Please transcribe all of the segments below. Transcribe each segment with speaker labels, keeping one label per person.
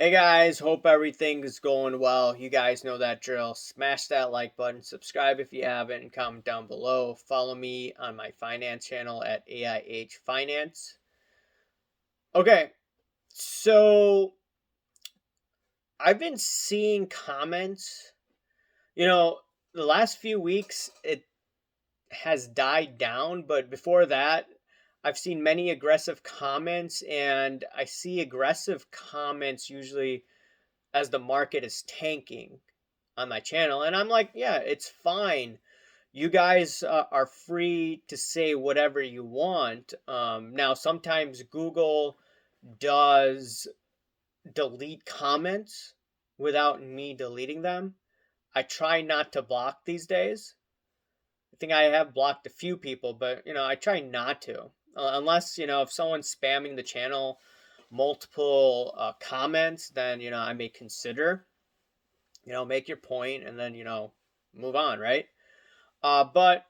Speaker 1: Hey guys, hope everything is going well. You guys know that drill. Smash that like button, subscribe if you haven't, and comment down below. Follow me on my finance channel at AIH Finance. Okay, so I've been seeing comments. You know, the last few weeks it has died down, but before that, I've seen many aggressive comments, and I see aggressive comments usually as the market is tanking on my channel. And I'm like, yeah, it's fine. You guys are free to say whatever you want. Now, sometimes Google does delete comments without me deleting them. I try not to block these days. I think I have blocked a few people, but I try not to. Unless, if someone's spamming the channel multiple comments, then, I may consider make your point and then, move on, right? But,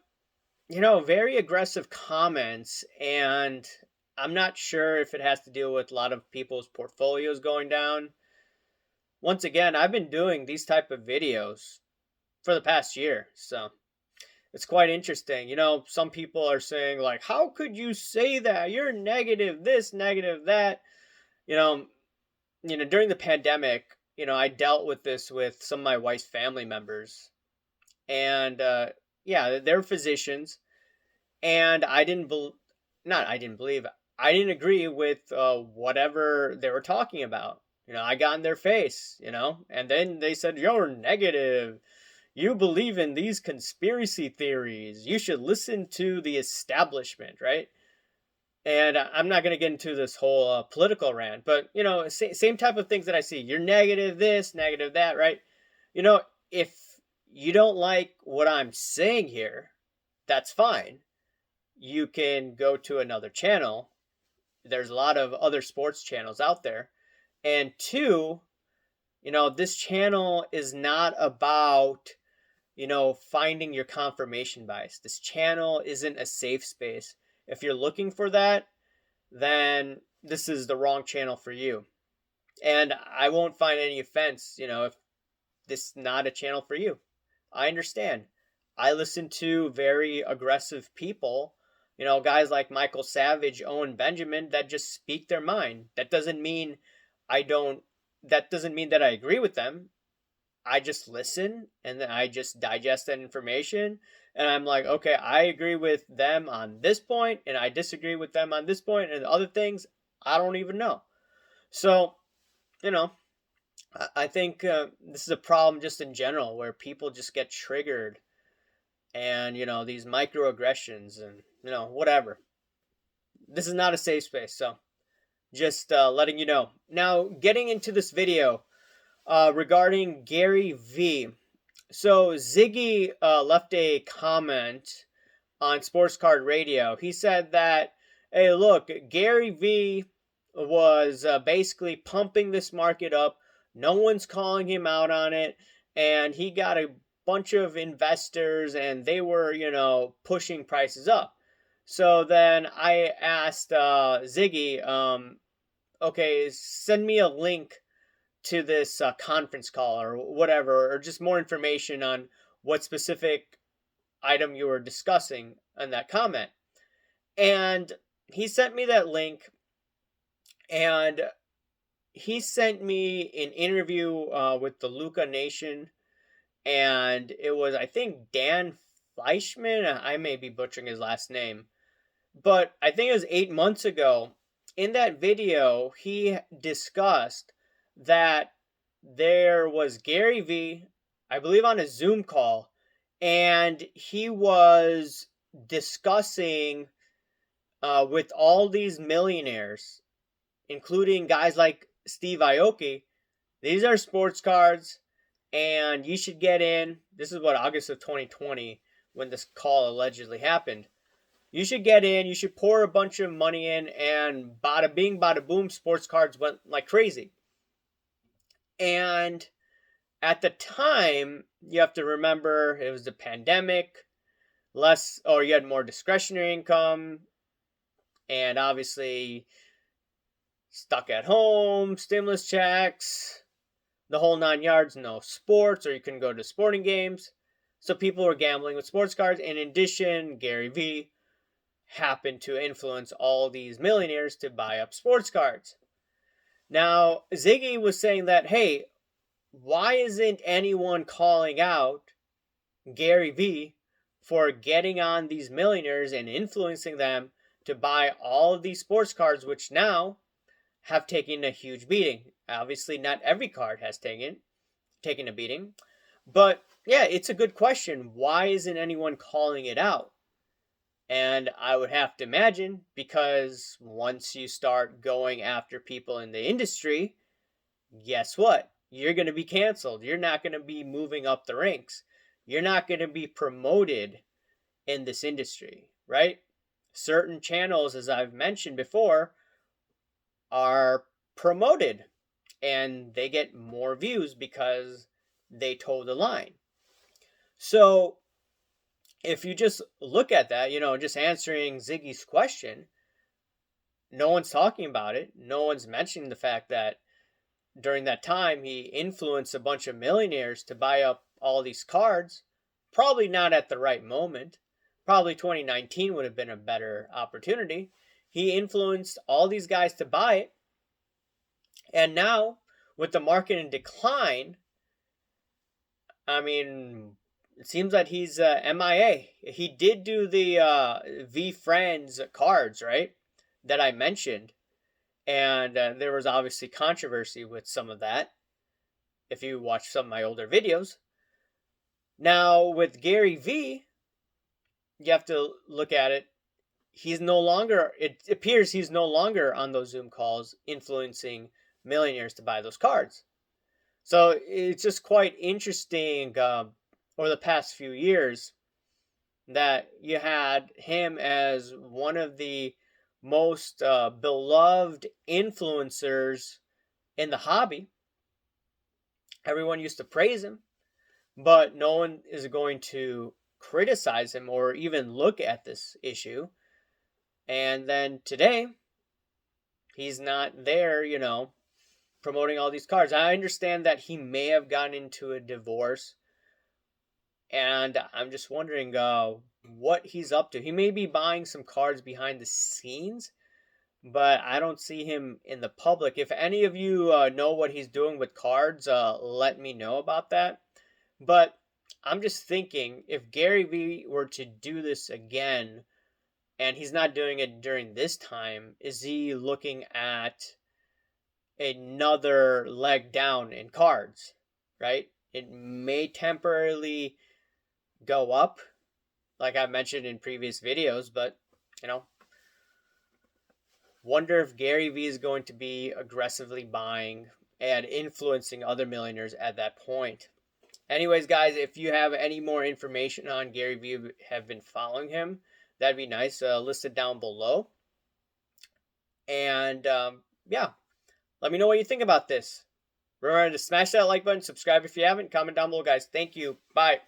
Speaker 1: very aggressive comments. And I'm not sure if it has to do with a lot of people's portfolios going down. Once again, I've been doing these type of videos for the past year. So it's quite interesting. Some people are saying, like, how could you say that? You're negative, this, negative, that. You know, during the pandemic, I dealt with this with some of my wife's family members. And yeah, they're physicians, and I didn't believe, I didn't agree with whatever they were talking about. I got in their face, and then they said, you're negative, you believe in these conspiracy theories, you should listen to the establishment, right? And I'm not going to get into this whole political rant, but same type of things that I see. You're negative this, negative that, right? If you don't like what I'm saying here, that's fine. You can go to another channel. There's a lot of other sports channels out there. And two, this channel is not about, finding your confirmation bias. This channel isn't a safe space. If you're looking for that, then this is the wrong channel for you. And I won't find any offense, if this is not a channel for you. I understand. I listen to very aggressive people, guys like Michael Savage, Owen Benjamin, that just speak their mind. I don't, that doesn't mean that I agree with them. I just listen and then I just digest that information. And I'm like, okay, I agree with them on this point and I disagree with them on this point, and other things I don't even know. So, you know, I think this is a problem just in general where people just get triggered, and, these microaggressions and, whatever. This is not a safe space. So just letting you know. Now, getting into this video regarding Gary Vee. So Ziggy left a comment on Sports Card Radio. He said that, hey, look, Gary Vee was basically pumping this market up. No one's calling him out on it. And he got a bunch of investors and they were, pushing prices up. So then I asked Ziggy, okay, send me a link to this conference call or whatever, or just more information on what specific item you were discussing in that comment. And he sent me that link, and he sent me an interview with the Luca Nation, and it was, I think, Dan Fleischman. I may be butchering his last name, but I think it was 8 months ago. In that video, he discussed that there was Gary Vee, I believe, on a Zoom call, and he was discussing with all these millionaires, including guys like Steve Aoki. These are sports cards, and you should get in. This is what, August of 2020, when this call allegedly happened. You should get in. You should pour a bunch of money in, and bada bing, bada boom, sports cards went like crazy. And at the time, you have to remember it was the pandemic, you had more discretionary income, and obviously stuck at home, stimulus checks, the whole 9 yards, no sports, or you couldn't go to sporting games. So people were gambling with sports cards. In addition, Gary Vee happened to influence all these millionaires to buy up sports cards. Now, Ziggy was saying that, hey, why isn't anyone calling out Gary Vee for getting on these millionaires and influencing them to buy all of these sports cards, which now have taken a huge beating? Obviously, not every card has taken a beating, but yeah, it's a good question. Why isn't anyone calling it out? And I would have to imagine because once you start going after people in the industry, guess what? You're going to be canceled. You're not going to be moving up the ranks. You're not going to be promoted in this industry, right? Certain channels, as I've mentioned before, are promoted and they get more views because they toe the line. So if you just look at that, just answering Ziggy's question, no one's talking about it. No one's mentioning the fact that during that time he influenced a bunch of millionaires to buy up all these cards. Probably not at the right moment. Probably 2019 would have been a better opportunity. He influenced all these guys to buy it. And now, with the market in decline, I mean, it seems that he's MIA. He did do the V Friends cards, right? That I mentioned. And there was obviously controversy with some of that. If you watch some of my older videos. Now, with Gary Vee, you have to look at it. It appears he's no longer on those Zoom calls influencing millionaires to buy those cards. So it's just quite interesting over the past few years that you had him as one of the most beloved influencers in the hobby. Everyone used to praise him, but no one is going to criticize him or even look at this issue. And then today, he's not there, promoting all these cards. I understand that he may have gotten into a divorce, and I'm just wondering what he's up to. He may be buying some cards behind the scenes, but I don't see him in the public. If any of you know what he's doing with cards, let me know about that. But I'm just thinking, if Gary Vee were to do this again, and he's not doing it during this time, is he looking at another leg down in cards, right? It may temporarily go up, like I mentioned in previous videos, but, wonder if Gary Vee is going to be aggressively buying and influencing other millionaires at that point. Anyways, guys, if you have any more information on Gary Vee, have been following him, that'd be nice. Listed down below. And yeah, let me know what you think about this. Remember to smash that like button, subscribe if you haven't, comment down below, guys. Thank you. Bye.